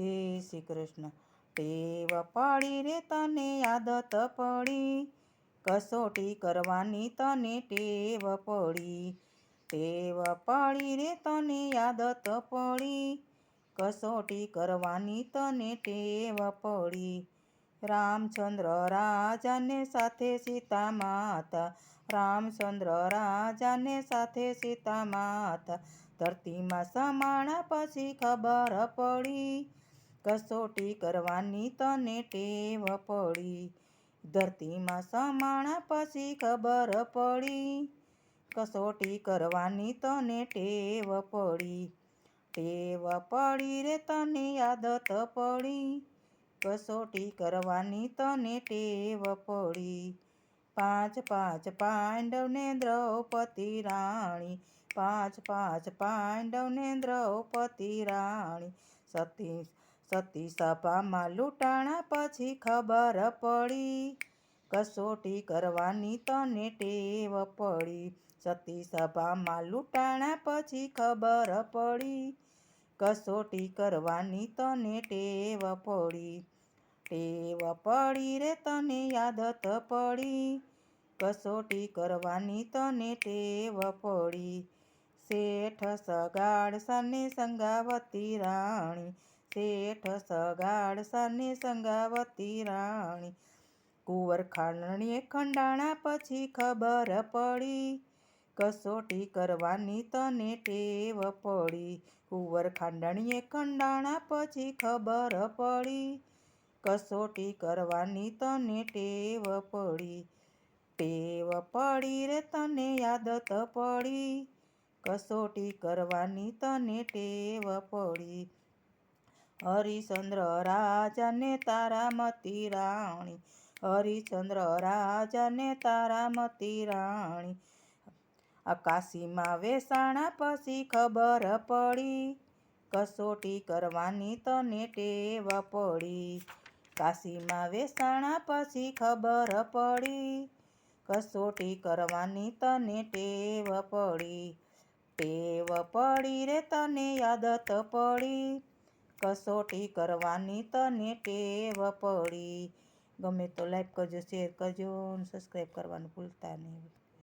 જય શ્રી કૃષ્ણ. ટેવ પડી રે તને આદત પડી, કસોટી કરવાની તને ટેવ પડી. ટેવ પડી રે તને આદત પડી, કસોટી કરવાની તને ટેવ પડી. રામચંદ્ર રાજાને સાથે સીતા માતા, રામચંદ્ર રાજાને સાથે સીતા માતા, ધરતીમાં સમાણા પછી ખબર પડી, કસોટી કરવાની તને ટેવ પડી. ધરતીમાં સમાણા પછી ખબર પડી, કસોટી કરવાની તને ટેવ પડી. ટેવ પડી રે તને આદત પડી, કસોટી કરવાની તને ટેવ પડી. પાંચ પાંડવને દ્રૌપદી રાણી, પાંચ પાંડવને દ્રૌપદી રાણી, સતી સભામાં લૂંટાણા પછી ખબર પડી, કસોટી કરવાની તને ટેવ પડી. સતી સભામાં લૂંટાણા પછી ખબર પડી, કસોટી કરવાની તને ટેવ પડી. ટેવ પડી રે તને આદત પડી, કસોટી કરવાની તને ટેવ પડી. શેઠ સગાડસાને સંગાવતી રાણી, શેઠ સગાડસાને સંગાવતી રાણી, કુંવર ખાંડણીએ ખંડાણા પછી ખબર પડી, કસોટી કરવાની તને ટેવ પડી. કુંવર ખાંડણીએ ખંડાણા પછી ખબર પડી, કસોટી કરવાની તને ટેવ પડી. ટેવ પડી રે તને આદત પડી, કસોટી કરવાની તને ટેવ પડી. હરિશ્ચંદ્ર રાજાને તારામતી રાણી, હરિશ્ચંદ્ર રાજાને તારામતી રાણી, કાશીમાં વેસાણા પછી ખબર પડી, કસોટી કરવાની તને ટેવ પડી. કાશીમાં વેસાણા પછી ખબર પડી, કસોટી કરવાની તને ટેવ પડી. ટેવ પડી રે તને આદત પડી, કસોટી કરવાની તને ટેવ પડી. ગમે તો લાઈક કરજો, શેર કરજો અને સબસ્ક્રાઈબ કરવાનું ભૂલતા નહીં.